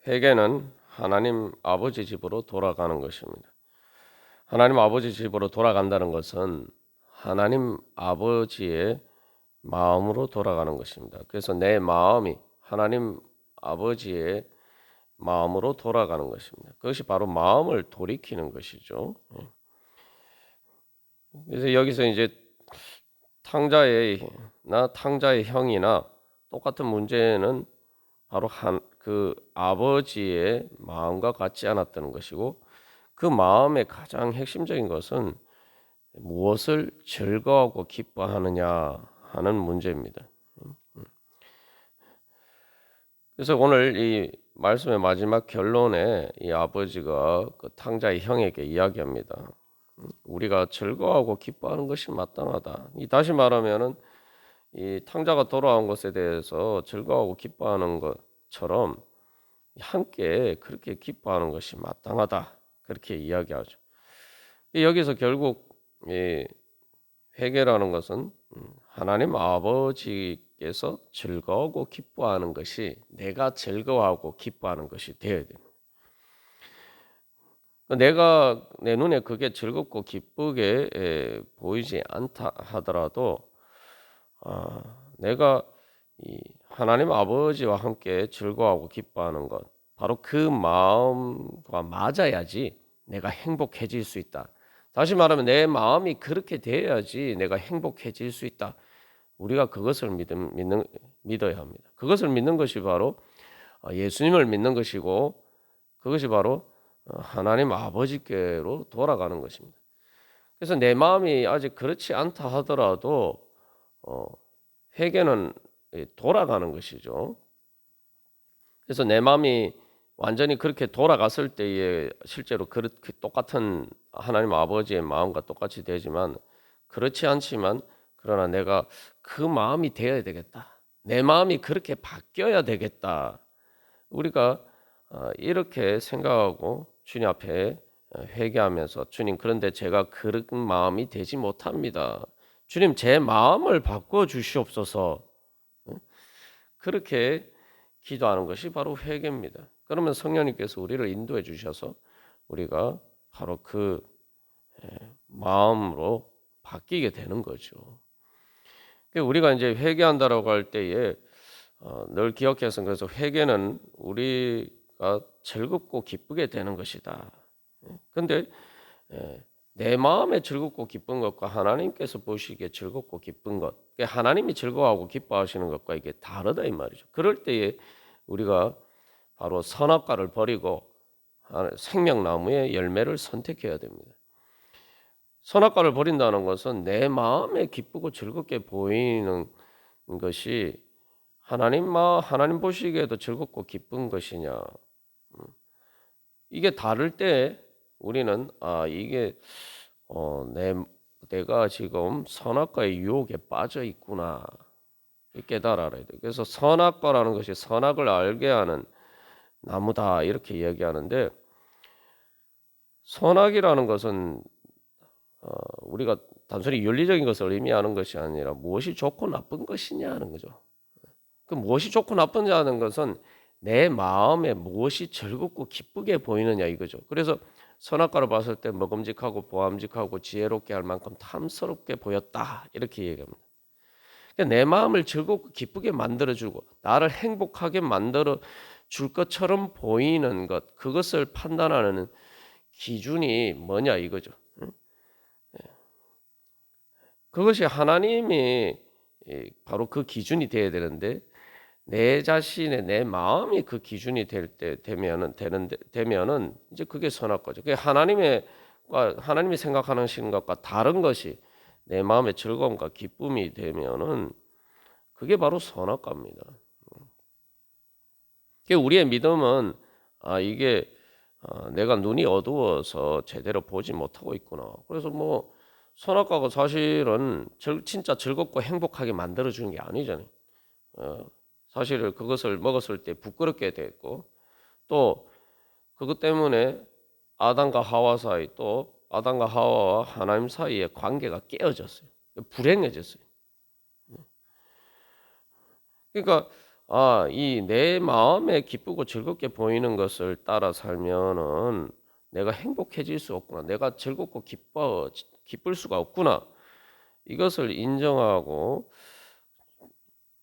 회개는 하나님 아버지 집으로 돌아가는 것입니다. 하나님 아버지 집으로 돌아간다는 것은 하나님 아버지의 마음으로 돌아가는 것입니다. 그래서 내 마음이 하나님 아버지의 마음으로 돌아가는 것입니다. 그것이 바로 마음을 돌이키는 것이죠. 그래서 여기서 이제 탕자의 형이나 똑같은 문제는 바로 그 아버지의 마음과 같지 않았다는 것이고, 그 마음의 가장 핵심적인 것은 무엇을 즐거워하고 기뻐하느냐 하는 문제입니다. 그래서 오늘 이 말씀의 마지막 결론에 이 아버지가 그 탕자의 형에게 이야기합니다. 우리가 즐거워하고 기뻐하는 것이 마땅하다. 다시 말하면은 이 탕자가 돌아온 것에 대해서 즐거워하고 기뻐하는 것처럼 함께 그렇게 기뻐하는 것이 마땅하다. 그렇게 이야기하죠. 여기서 결국 이 회개라는 것은 하나님 아버지께서 즐거워하고 기뻐하는 것이 내가 즐거워하고 기뻐하는 것이 되어야 됩니다. 내가 내 눈에 그게 즐겁고 기쁘게 보이지 않다 하더라도 내가 이 하나님 아버지와 함께 즐거워하고 기뻐하는 것, 바로 그 마음과 맞아야지 내가 행복해질 수 있다. 다시 말하면 내 마음이 그렇게 돼야지 내가 행복해질 수 있다. 우리가 그것을 믿어야 합니다. 그것을 믿는 것이 바로 예수님을 믿는 것이고, 그것이 바로 하나님 아버지께로 돌아가는 것입니다. 그래서 내 마음이 아직 그렇지 않다 하더라도 회개는 돌아가는 것이죠. 그래서 내 마음이 완전히 그렇게 돌아갔을 때에 실제로 그렇게 똑같은 하나님 아버지의 마음과 똑같이 되지만, 그렇지 않지만 그러나 내가 그 마음이 되어야 되겠다. 내 마음이 그렇게 바뀌어야 되겠다. 우리가 이렇게 생각하고 주님 앞에 회개하면서, 주님, 그런데 제가 그런 마음이 되지 못합니다. 주님, 제 마음을 바꿔 주시옵소서. 그렇게 기도하는 것이 바로 회개입니다. 그러면 성령님께서 우리를 인도해 주셔서 우리가 바로 그 마음으로 바뀌게 되는 거죠. 우리가 이제 회개한다라고 할 때에 늘 기억해서, 그래서 회개는 우리가 즐겁고 기쁘게 되는 것이다. 근데 내 마음에 즐겁고 기쁜 것과 하나님께서 보시기에 즐겁고 기쁜 것, 하나님이 즐거워하고 기뻐하시는 것과 이게 다르다 이 말이죠. 그럴 때에 우리가 바로 선악과를 버리고 생명나무의 열매를 선택해야 됩니다. 선악과를 버린다는 것은 내 마음에 기쁘고 즐겁게 보이는 것이 하나님 보시기에도 즐겁고 기쁜 것이냐, 이게 다를 때 우리는 이게 내가 지금 선악과의 유혹에 빠져 있구나 깨달아야 돼. 그래서 선악과라는 것이 선악을 알게 하는 나무다 이렇게 이야기하는데, 선악이라는 것은 우리가 단순히 윤리적인 것을 의미하는 것이 아니라 무엇이 좋고 나쁜 것이냐 하는 거죠. 그 무엇이 좋고 나쁘냐는 것은 내 마음에 무엇이 즐겁고 기쁘게 보이느냐 이거죠. 그래서 선악과를 봤을 때 먹음직하고 보암직하고 지혜롭게 할 만큼 탐스럽게 보였다 이렇게 얘기합니다. 그러니까 내 마음을 즐겁고 기쁘게 만들어주고 나를 행복하게 만들어 줄 것처럼 보이는 것, 그것을 판단하는 기준이 뭐냐 이거죠. 그것이 하나님이 바로 그 기준이 되어야 되는데, 내 자신의 내 마음이 그 기준이 될 때 되면은 이제 그게 선악과죠. 그게 하나님이 생각하는 것과 다른 것이 내 마음의 즐거움과 기쁨이 되면은 그게 바로 선악과입니다. 우리의 믿음은 이게 내가 눈이 어두워서 제대로 보지 못하고 있구나. 그래서 뭐 선악과가 사실은 진짜 즐겁고 행복하게 만들어 주는 게 아니잖아요. 사실 그것을 먹었을 때 부끄럽게 됐고, 또 그것 때문에 아담과 하와와 하나님 사이의 관계가 깨어졌어요. 불행해졌어요. 그러니까 이 내 마음에 기쁘고 즐겁게 보이는 것을 따라 살면은 내가 행복해질 수 없구나. 내가 즐겁고 기쁠 수가 없구나. 이것을 인정하고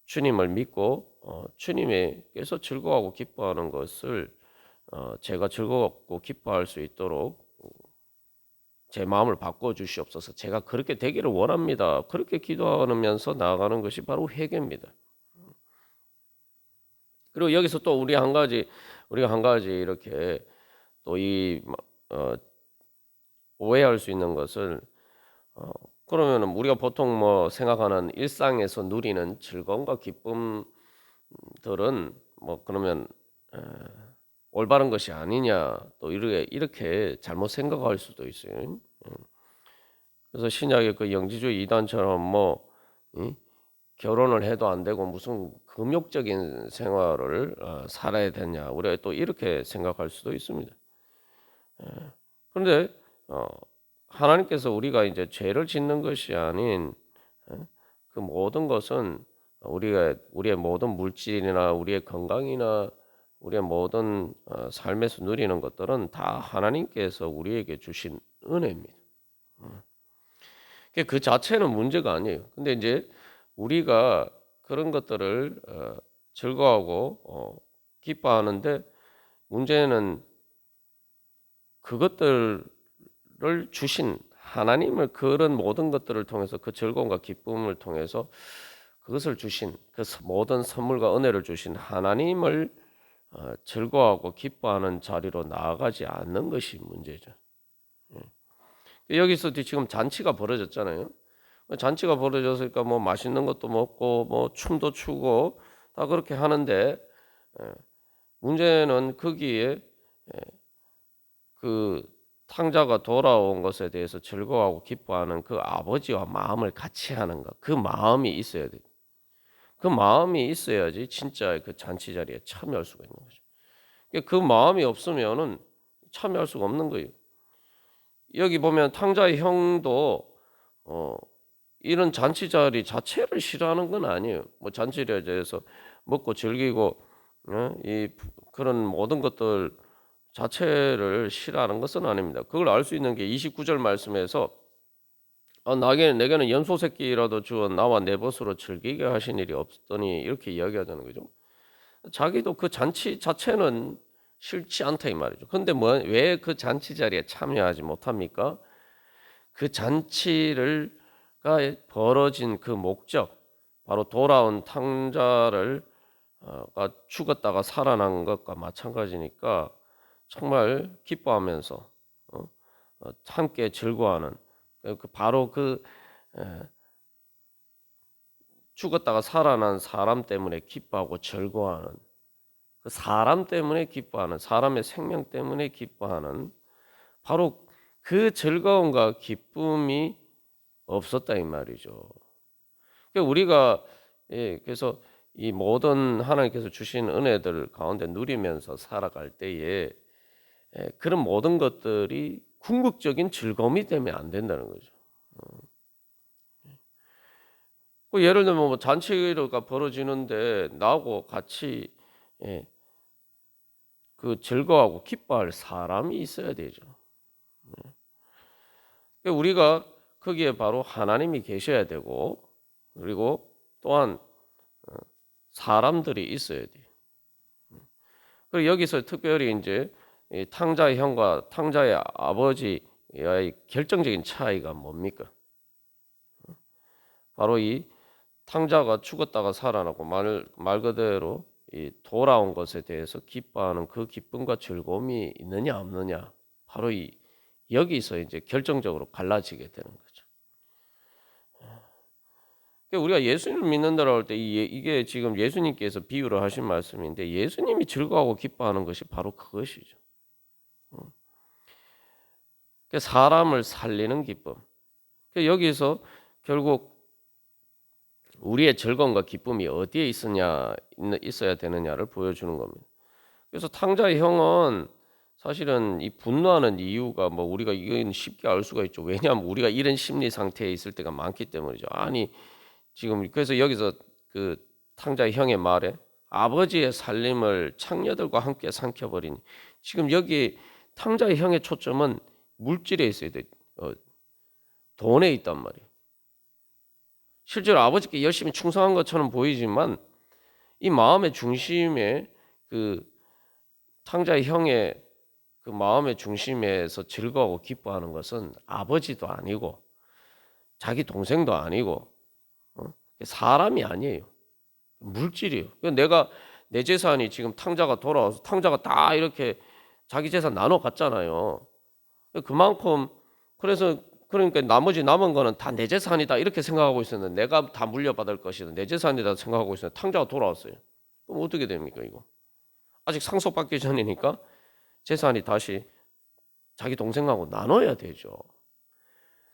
주님을 믿고 주님께서 즐거워하고 기뻐하는 것을 제가 즐겁고 기뻐할 수 있도록 제 마음을 바꿔 주시옵소서. 제가 그렇게 되기를 원합니다. 그렇게 기도하면서 나아가는 것이 바로 회개입니다. 그리고 여기서 또 우리가 한 가지 이렇게 또 오해할 수 있는 것을 그러면은 우리가 보통 뭐 생각하는 일상에서 누리는 즐거움과 기쁨들은 뭐 그러면 올바른 것이 아니냐 또 이렇게 잘못 생각할 수도 있어요. 그래서 신약의 그 영지주의 이단처럼 결혼을 해도 안 되고 무슨 금욕적인 생활을 살아야 되냐 우리가 또 이렇게 생각할 수도 있습니다. 그런데 하나님께서 우리가 이제 죄를 짓는 것이 아닌 그 모든 것은 우리의 모든 물질이나 우리의 건강이나 우리의 모든 삶에서 누리는 것들은 다 하나님께서 우리에게 주신 은혜입니다. 그 자체는 문제가 아니에요. 근데 이제 우리가 그런 것들을 즐거워하고 기뻐하는데 문제는 그것들을 주신 하나님을 그런 모든 것들을 통해서 그 즐거움과 기쁨을 통해서 그것을 주신 그 모든 선물과 은혜를 주신 하나님을 즐거워하고 기뻐하는 자리로 나아가지 않는 것이 문제죠. 여기서 지금 잔치가 벌어졌잖아요. 잔치가 벌어졌으니까 뭐 맛있는 것도 먹고 뭐 춤도 추고 다 그렇게 하는데 문제는 거기에 그 탕자가 돌아온 것에 대해서 즐거워하고 기뻐하는 그 아버지와 마음을 같이 하는 것, 그 마음이 있어야 돼. 그 마음이 있어야지 진짜 그 잔치 자리에 참여할 수가 있는 거죠. 그 마음이 없으면은 참여할 수가 없는 거예요. 여기 보면 탕자의 형도 이런 잔치 자리 자체를 싫어하는 건 아니에요. 뭐 잔치에 대해서 먹고 즐기고 그런 모든 것들 자체를 싫어하는 것은 아닙니다. 그걸 알 수 있는 게 29절 말씀에서 내게는 연소 새끼라도 주어 나와 내 벗으로 즐기게 하신 일이 없더니 이렇게 이야기하자는 거죠. 자기도 그 잔치 자체는 싫지 않다 이 말이죠. 그런데 왜 그 잔치 자리에 참여하지 못합니까? 그 잔치가 벌어진 그 목적, 바로 돌아온 탕자를 죽었다가 살아난 것과 마찬가지니까 정말 기뻐하면서 함께 즐거워하는 바로 죽었다가 살아난 사람 때문에 기뻐하고 즐거워하는 그 사람 때문에 기뻐하는 사람의 생명 때문에 기뻐하는 바로 그 즐거움과 기쁨이 없었다 이 말이죠. 그러니까 우리가 그래서 이 모든 하나님께서 주신 은혜들 가운데 누리면서 살아갈 때에 그런 모든 것들이 궁극적인 즐거움이 되면 안 된다는 거죠. 예를 들면 뭐 잔치가 벌어지는데 나하고 같이 그 즐거워하고 기뻐할 사람이 있어야 되죠. 우리가 거기에 바로 하나님이 계셔야 되고 그리고 또한 사람들이 있어야 돼요. 그리고 여기서 특별히 이제 탕자의 형과 탕자의 아버지의 결정적인 차이가 뭡니까? 바로 이 탕자가 죽었다가 살아나고 말 그대로 이 돌아온 것에 대해서 기뻐하는 그 기쁨과 즐거움이 있느냐 없느냐 바로 여기서 이제 결정적으로 갈라지게 되는 거죠. 우리가 예수님을 믿는다고 할 때 이게 지금 예수님께서 비유를 하신 말씀인데 예수님이 즐거워하고 기뻐하는 것이 바로 그것이죠. 사람을 살리는 기쁨. 여기서 결국 우리의 즐거움과 기쁨이 어디에 있어야 되느냐를 보여주는 겁니다. 그래서 탕자의 형은 사실은 이 분노하는 이유가 뭐 우리가 이건 쉽게 알 수가 있죠. 왜냐하면 우리가 이런 심리 상태에 있을 때가 많기 때문이죠. 아니 지금 그래서 여기서 그 탕자의 형의 말에 아버지의 살림을 창녀들과 함께 삼켜버리니. 지금 여기 탕자의 형의 초점은 물질에 있어야 돼. 돈에 있단 말이에요. 실제로 아버지께 열심히 충성한 것처럼 보이지만 이 마음의 중심에 그 탕자의 형의 그 마음의 중심에서 즐거워하고 기뻐하는 것은 아버지도 아니고 자기 동생도 아니고 사람이 아니에요. 물질이에요. 내가 내 재산이 지금 탕자가 돌아와서 탕자가 다 이렇게 자기 재산 나눠 갔잖아요. 그만큼 그러니까 나머지 남은 거는 다 내 재산이다 이렇게 생각하고 있었는데 내가 다 물려받을 것이다 내 재산이다 생각하고 있었는데 탕자가 돌아왔어요. 그럼 어떻게 됩니까 이거? 아직 상속받기 전이니까 재산이 다시 자기 동생하고 나눠야 되죠.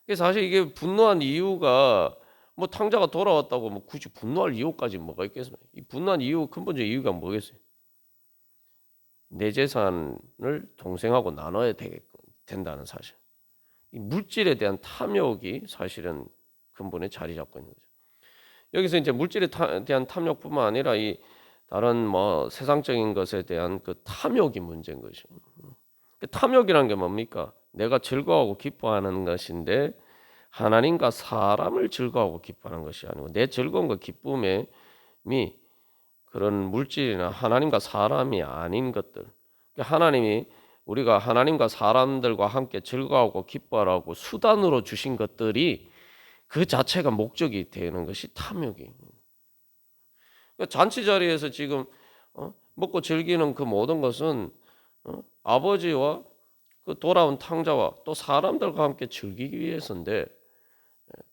그래서 사실 이게 분노한 이유가 뭐 탕자가 돌아왔다고 뭐 굳이 분노할 이유까지 뭐가 있겠습니까? 이 분노한 이유 근본적 이유가 뭐겠어요? 내 재산을 동생하고 나눠야 된다는 사실. 이 물질에 대한 탐욕이 사실은 근본에 자리 잡고 있는 거죠. 여기서 이제 물질에 대한 탐욕뿐만 아니라 이 다른 뭐 세상적인 것에 대한 그 탐욕이 문제인 거죠. 그 탐욕이란 게 뭡니까? 내가 즐거워하고 기뻐하는 것인데 하나님과 사람을 즐거워하고 기뻐하는 것이 아니고 내 즐거움과 기쁨이 그런 물질이나 하나님과 사람이 아닌 것들. 하나님이 우리가 하나님과 사람들과 함께 즐거워하고 기뻐하라고 수단으로 주신 것들이 그 자체가 목적이 되는 것이 탐욕이. 잔치 자리에서 지금 먹고 즐기는 그 모든 것은 아버지와 그 돌아온 탕자와 또 사람들과 함께 즐기기 위해서인데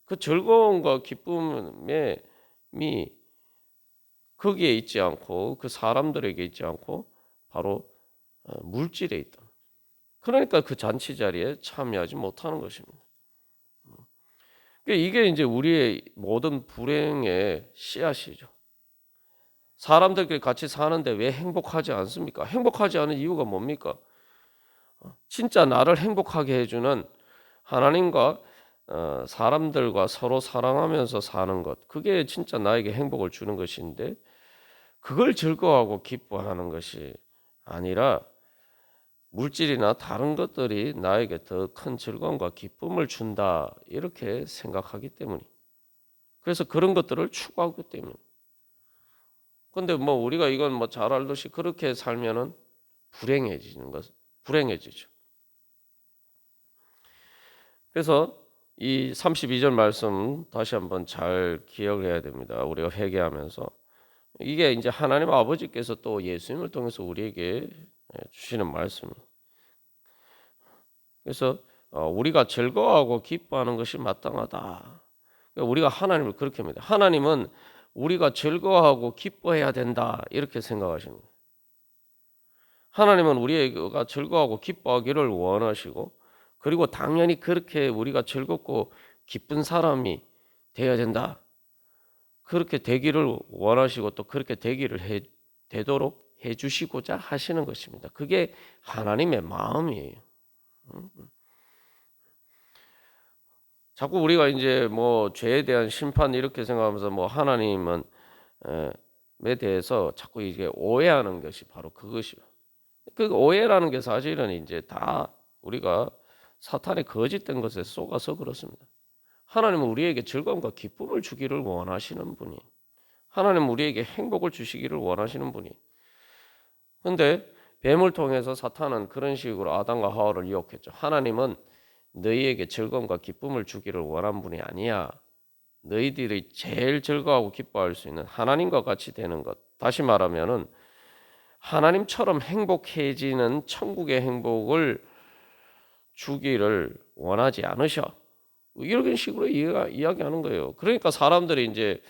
그 즐거움과 기쁨이 거기에 있지 않고 그 사람들에게 있지 않고 바로 물질에 있다. 그러니까 그 잔치 자리에 참여하지 못하는 것입니다. 이게 이제 우리의 모든 불행의 씨앗이죠. 사람들끼리 같이 사는데 왜 행복하지 않습니까? 행복하지 않은 이유가 뭡니까? 진짜 나를 행복하게 해주는 하나님과 사람들과 서로 사랑하면서 사는 것, 그게 진짜 나에게 행복을 주는 것인데 그걸 즐거워하고 기뻐하는 것이 아니라 물질이나 다른 것들이 나에게 더 큰 즐거움과 기쁨을 준다 이렇게 생각하기 때문에 그래서 그런 것들을 추구하기 때문에 근데 뭐 우리가 이건 뭐 잘 알듯이 그렇게 살면은 불행해지죠. 그래서 이 32절 말씀 다시 한번 잘 기억해야 됩니다. 우리가 회개하면서 이게 이제 하나님 아버지께서 또 예수님을 통해서 우리에게 주시는 말씀입니다. 그래서 우리가 즐거워하고 기뻐하는 것이 마땅하다. 우리가 하나님을 그렇게 합니다. 하나님은 우리가 즐거워하고 기뻐해야 된다 이렇게 생각하시는 거예요. 하나님은 우리가 즐거워하고 기뻐하기를 원하시고 그리고 당연히 그렇게 우리가 즐겁고 기쁜 사람이 되어야 된다. 그렇게 되기를 원하시고 또 그렇게 되도록 해주시고자 하시는 것입니다. 그게 하나님의 마음이에요. 자꾸 우리가 이제 뭐 죄에 대한 심판 이렇게 생각하면서 뭐 하나님은 에 대해서 자꾸 이게 오해하는 것이 바로 그것이요. 그 오해라는 게 사실은 이제 다 우리가 사탄의 거짓된 것에 속아서 그렇습니다. 하나님은 우리에게 즐거움과 기쁨을 주기를 원하시는 분이, 하나님은 우리에게 행복을 주시기를 원하시는 분이. 근데 뱀을 통해서 사탄은 그런 식으로 아담과 하와를 유혹했죠. 하나님은 너희에게 즐거움과 기쁨을 주기를 원한 분이 아니야. 너희들이 제일 즐거워하고 기뻐할 수 있는 하나님과 같이 되는 것. 다시 말하면은 하나님처럼 행복해지는 천국의 행복을 주기를 원하지 않으셔. 이런 식으로 이야기하는 거예요. 그러니까 사람들이 이제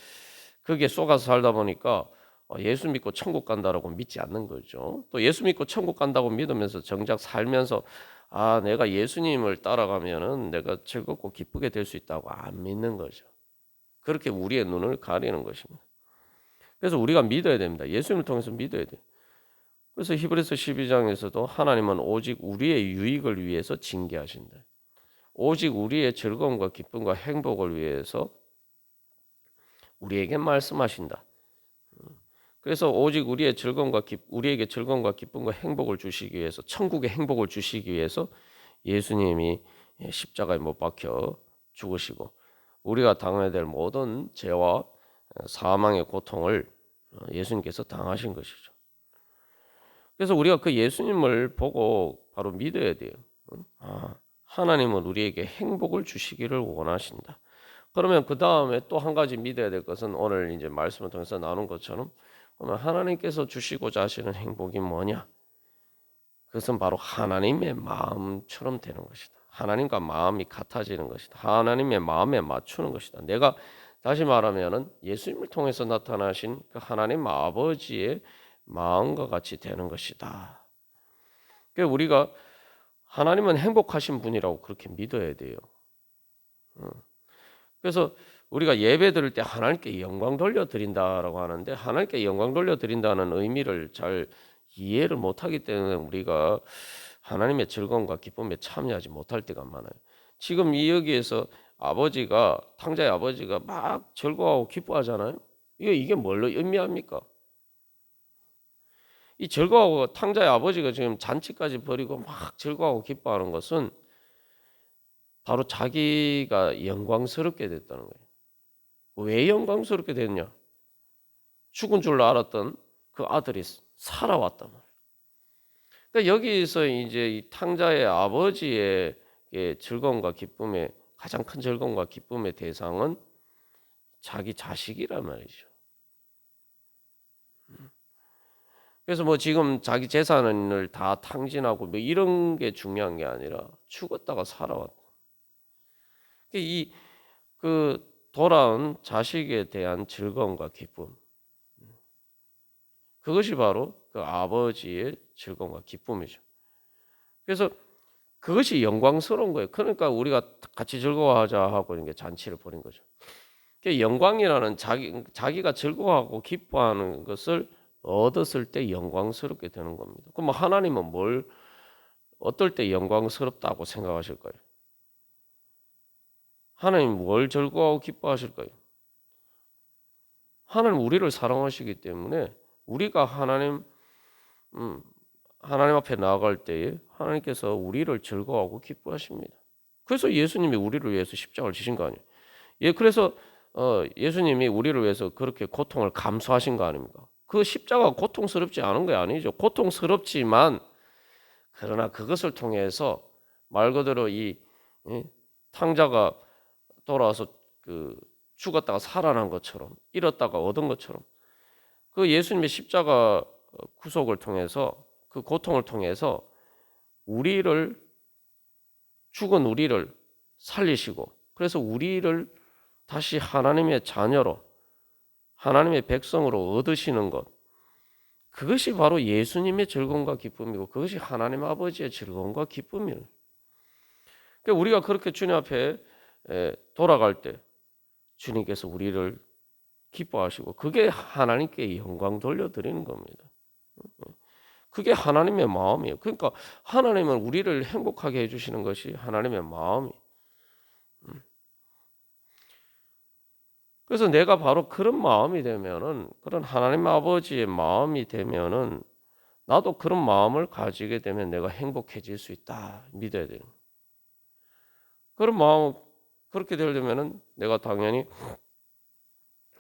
거기에 속아서 살다 보니까 예수 믿고 천국 간다라고 믿지 않는 거죠. 또 예수 믿고 천국 간다고 믿으면서 정작 살면서 내가 예수님을 따라가면은 내가 즐겁고 기쁘게 될 수 있다고 안 믿는 거죠. 그렇게 우리의 눈을 가리는 것입니다. 그래서 우리가 믿어야 됩니다. 예수님을 통해서 믿어야 돼요. 그래서 히브리서 12장에서도 하나님은 오직 우리의 유익을 위해서 징계하신다. 오직 우리의 즐거움과 기쁨과 행복을 위해서 우리에게 말씀하신다. 그래서 오직 우리에게 즐거움과 기쁨과 행복을 주시기 위해서, 천국의 행복을 주시기 위해서 예수님이 십자가에 못 박혀 죽으시고 우리가 당해야 될 모든 죄와 사망의 고통을 예수님께서 당하신 것이죠. 그래서 우리가 그 예수님을 보고 바로 믿어야 돼요. 하나님은 우리에게 행복을 주시기를 원하신다. 그러면 그 다음에 또 한 가지 믿어야 될 것은 오늘 이제 말씀을 통해서 나눈 것처럼, 그러면 하나님께서 주시고자 하시는 행복이 뭐냐? 그것은 바로 하나님의 마음처럼 되는 것이다. 하나님과 마음이 같아지는 것이다. 하나님의 마음에 맞추는 것이다. 내가 다시 말하면은 예수님을 통해서 나타나신 그 하나님 아버지의 마음과 같이 되는 것이다. 그러니까 우리가 하나님은 행복하신 분이라고 그렇게 믿어야 돼요. 그래서 우리가 예배 드릴 때 하나님께 영광 돌려 드린다라고 하는데, 하나님께 영광 돌려 드린다는 의미를 잘 이해를 못하기 때문에 우리가 하나님의 즐거움과 기쁨에 참여하지 못할 때가 많아요. 지금 이 여기에서 탕자의 아버지가 막 즐거워하고 기뻐하잖아요. 이게 뭘로 의미합니까? 이 즐거워하고 탕자의 아버지가 지금 잔치까지 벌이고 막 즐거워하고 기뻐하는 것은 바로 자기가 영광스럽게 됐다는 거예요. 왜 영광스럽게 됐냐? 죽은 줄 알았던 그 아들이 살아왔단 말이에요. 그러니까 여기서 이제 이 탕자의 아버지의 즐거움과 기쁨의 가장 큰 즐거움과 기쁨의 대상은 자기 자식이란 말이죠. 그래서 뭐 지금 자기 재산을 다 탕진하고 뭐 이런 게 중요한 게 아니라 죽었다가 살아왔다. 그 돌아온 자식에 대한 즐거움과 기쁨, 그것이 바로 그 아버지의 즐거움과 기쁨이죠. 그래서 그것이 영광스러운 거예요. 그러니까 우리가 같이 즐거워하자 하고 이게 잔치를 벌인 거죠. 영광이라는 자기가 즐거워하고 기뻐하는 것을 얻었을 때 영광스럽게 되는 겁니다. 그럼 하나님은 어떨 때 영광스럽다고 생각하실까요? 하나님 뭘 즐거워하고 기뻐하실까요? 하나님 우리를 사랑하시기 때문에 우리가 하나님 앞에 나아갈 때에 하나님께서 우리를 즐거워하고 기뻐하십니다. 그래서 예수님이 우리를 위해서 십자가를 지신 거 아니에요. 그래서 예수님이 우리를 위해서 그렇게 고통을 감수하신 거 아닙니까? 그 십자가가 고통스럽지 않은 게 아니죠. 고통스럽지만 그러나 그것을 통해서 말 그대로 이 탕자가 돌아와서 그 죽었다가 살아난 것처럼, 잃었다가 얻은 것처럼, 그 예수님의 십자가 구속을 통해서, 그 고통을 통해서 죽은 우리를 살리시고, 그래서 우리를 다시 하나님의 자녀로, 하나님의 백성으로 얻으시는 것, 그것이 바로 예수님의 즐거움과 기쁨이고 그것이 하나님 아버지의 즐거움과 기쁨이에요. 그러니까 우리가 그렇게 주님 앞에 돌아갈 때 주님께서 우리를 기뻐하시고 그게 하나님께 영광 돌려드리는 겁니다. 그게 하나님의 마음이에요. 그러니까 하나님은 우리를 행복하게 해주시는 것이 하나님의 마음이에요. 그래서 내가 바로 그런 마음이 되면은, 그런 하나님 아버지의 마음이 되면은 나도 그런 마음을 가지게 되면 내가 행복해질 수 있다 믿어야 돼요. 그런 마음 그렇게 되려면은 내가 당연히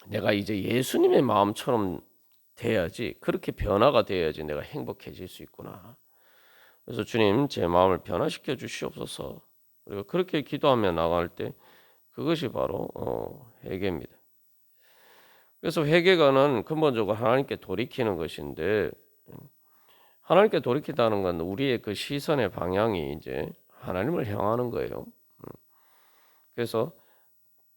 내가 이제 예수님의 마음처럼 돼야지, 그렇게 변화가 돼야지 내가 행복해질 수 있구나. 그래서 주님 제 마음을 변화시켜 주시옵소서. 그리고 그렇게 기도하며 나갈 때 그것이 바로 회개입니다. 그래서 회개가는 근본적으로 하나님께 돌이키는 것인데, 하나님께 돌이키다는 건 우리의 그 시선의 방향이 이제 하나님을 향하는 거예요. 그래서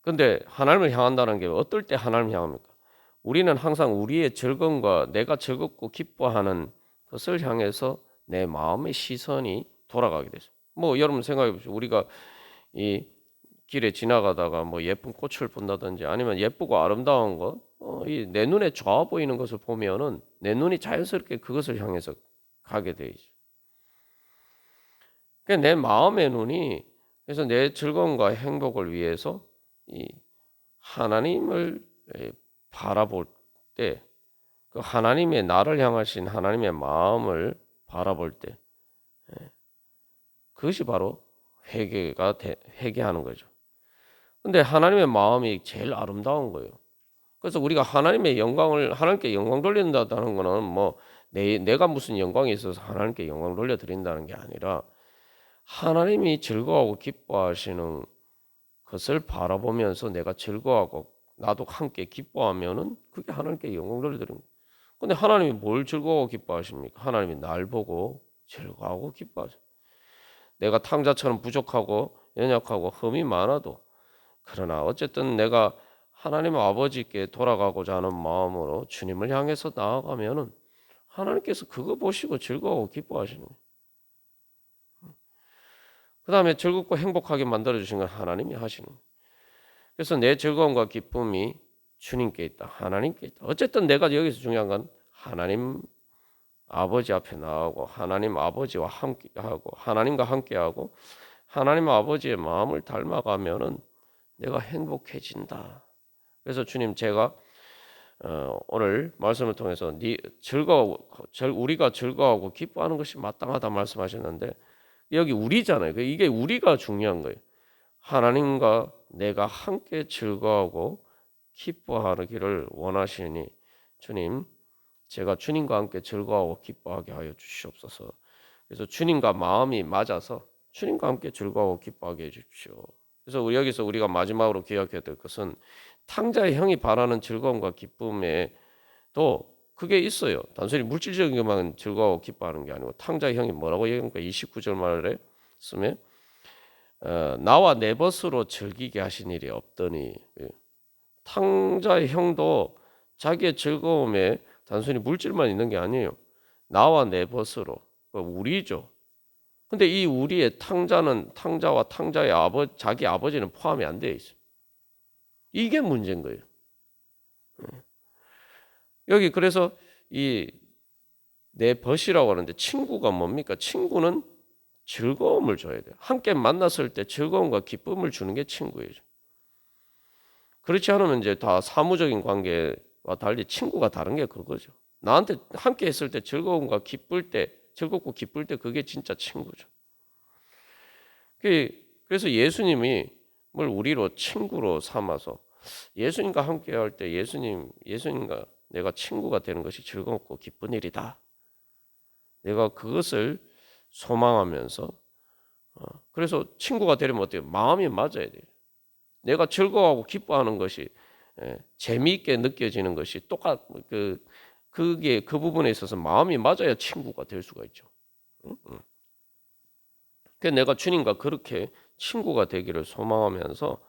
근데 하나님을 향한다는 게 어떨 때 하나님을 향합니까? 우리는 항상 우리의 즐거움과 내가 즐겁고 기뻐하는 것을 향해서 내 마음의 시선이 돌아가게 되죠. 뭐 여러분 생각해 보시죠. 우리가 이 길에 지나가다가 뭐 예쁜 꽃을 본다든지 아니면 예쁘고 아름다운 것, 내 눈에 좋아 보이는 것을 보면은 내 눈이 자연스럽게 그것을 향해서 가게 되죠. 그러니까 내 마음의 눈이, 그래서 내 즐거움과 행복을 위해서 이 하나님을 바라볼 때 그 하나님의 나를 향하신 하나님의 마음을 바라볼 때 그것이 바로 회개하는 거죠. 근데 하나님의 마음이 제일 아름다운 거예요. 그래서 우리가 하나님의 영광을 하나님께 영광 돌린다는 거는 뭐 내가 무슨 영광이 있어서 하나님께 영광 돌려 드린다는 게 아니라 하나님이 즐거워하고 기뻐하시는 것을 바라보면서 내가 즐거워하고 나도 함께 기뻐하면은 그게 하나님께 영광 돌려드리는 거예요. 근데 하나님이 뭘 즐거워하고 기뻐하십니까? 하나님이 날 보고 즐거워하고 기뻐하죠. 내가 탕자처럼 부족하고 연약하고 흠이 많아도 그러나 어쨌든 내가 하나님 아버지께 돌아가고자 하는 마음으로 주님을 향해서 나아가면은 하나님께서 그거 보시고 즐거워하고 기뻐하시는 거예요. 그 다음에 즐겁고 행복하게 만들어주신 건 하나님이 하시는 거예요. 그래서 내 즐거움과 기쁨이 주님께 있다. 하나님께 있다. 어쨌든 내가 여기서 중요한 건 하나님 아버지 앞에 나가고 하나님 아버지와 함께하고 하나님과 함께하고 하나님 아버지의 마음을 닮아가면은 내가 행복해진다. 그래서 주님 제가 오늘 말씀을 통해서 우리가 즐거워하고 기뻐하는 것이 마땅하다 말씀하셨는데 여기 우리잖아요. 이게 우리가 중요한 거예요. 하나님과 내가 함께 즐거워하고 기뻐하기를 원하시니 주님 제가 주님과 함께 즐거워하고 기뻐하게 하여 주시옵소서. 그래서 주님과 마음이 맞아서 주님과 함께 즐거워하고 기뻐하게 해 주십시오. 그래서 여기서 우리가 마지막으로 기억해야 될 것은 탕자의 형이 바라는 즐거움과 기쁨에도 그게 있어요. 단순히 물질적인 것만 즐거워하고 기뻐하는 게 아니고 탕자의 형이 뭐라고 얘기합니까? 29절 말에 쓰면 나와 내 벗으로 즐기게 하신 일이 없더니 탕자의 형도 자기의 즐거움에 단순히 물질만 있는 게 아니에요. 나와 내 벗으로 우리죠. 근데 이 우리의 탕자와 탕자의 자기 아버지는 포함이 안 되어 있어요. 이게 문제인 거예요. 여기 그래서 이 내 벗이라고 하는데 친구가 뭡니까? 친구는 즐거움을 줘야 돼요. 함께 만났을 때 즐거움과 기쁨을 주는 게 친구예요. 그렇지 않으면 이제 다 사무적인 관계와 달리 친구가 다른 게 그거죠. 나한테 함께 했을 때 즐겁고 기쁠 때 그게 진짜 친구죠. 그래서 예수님이 우리로 친구로 삼아서 예수님과 함께 할 때 예수님과 내가 친구가 되는 것이 즐겁고 기쁜 일이다. 내가 그것을 소망하면서 그래서 친구가 되려면 어때요? 마음이 맞아야 돼요. 내가 즐거워하고 기뻐하는 것이 재미있게 느껴지는 것이 그게 그 부분에 있어서 마음이 맞아야 친구가 될 수가 있죠. 그래서 내가 주님과 그렇게 친구가 되기를 소망하면서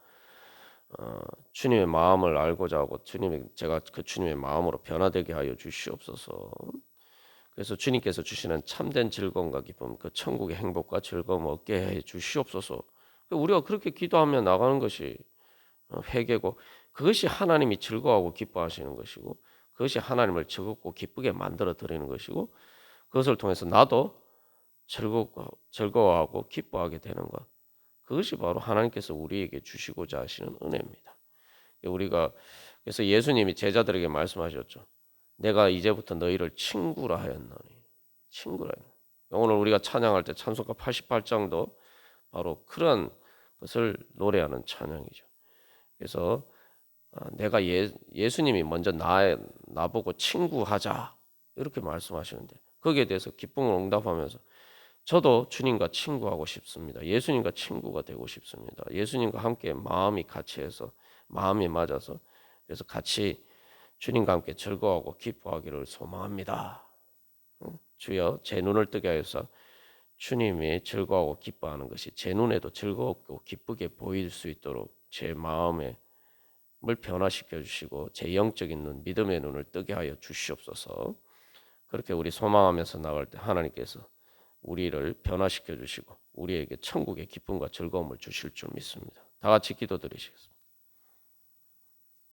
주님의 마음을 알고자 하고 제가 그 주님의 마음으로 변화되게 하여 주시옵소서. 그래서 주님께서 주시는 참된 즐거움과 기쁨, 그 천국의 행복과 즐거움 얻게 해 주시옵소서. 우리가 그렇게 기도하며 나가는 것이 회개고 그것이 하나님이 즐거워하고 기뻐하시는 것이고 그것이 하나님을 즐겁고 기쁘게 만들어 드리는 것이고 그것을 통해서 나도 즐거워하고 기뻐하게 되는 것. 그것이 바로 하나님께서 우리에게 주시고자 하시는 은혜입니다. 우리가 그래서 예수님이 제자들에게 말씀하셨죠. 내가 이제부터 너희를 친구라 하였노니. 친구라. 오늘 우리가 찬양할 때 찬송가 88장도 바로 그런 것을 노래하는 찬양이죠. 그래서 내가 예수님이 먼저 나보고 친구하자 이렇게 말씀하시는데 거기에 대해서 기쁨을 응답하면서 저도 주님과 친구하고 싶습니다. 예수님과 친구가 되고 싶습니다. 예수님과 함께 마음이 같이 해서 마음이 맞아서 그래서 같이 주님과 함께 즐거워하고 기뻐하기를 소망합니다. 주여 제 눈을 뜨게 하여서 주님이 즐거워하고 기뻐하는 것이 제 눈에도 즐겁고 기쁘게 보일 수 있도록 제 마음을 변화시켜 주시고 제 영적인 눈, 믿음의 눈을 뜨게 하여 주시옵소서. 그렇게 우리 소망하면서 나갈 때 하나님께서 우리를 변화시켜 주시고 우리에게 천국의 기쁨과 즐거움을 주실 줄 믿습니다. 다 같이 기도드리시겠습니다.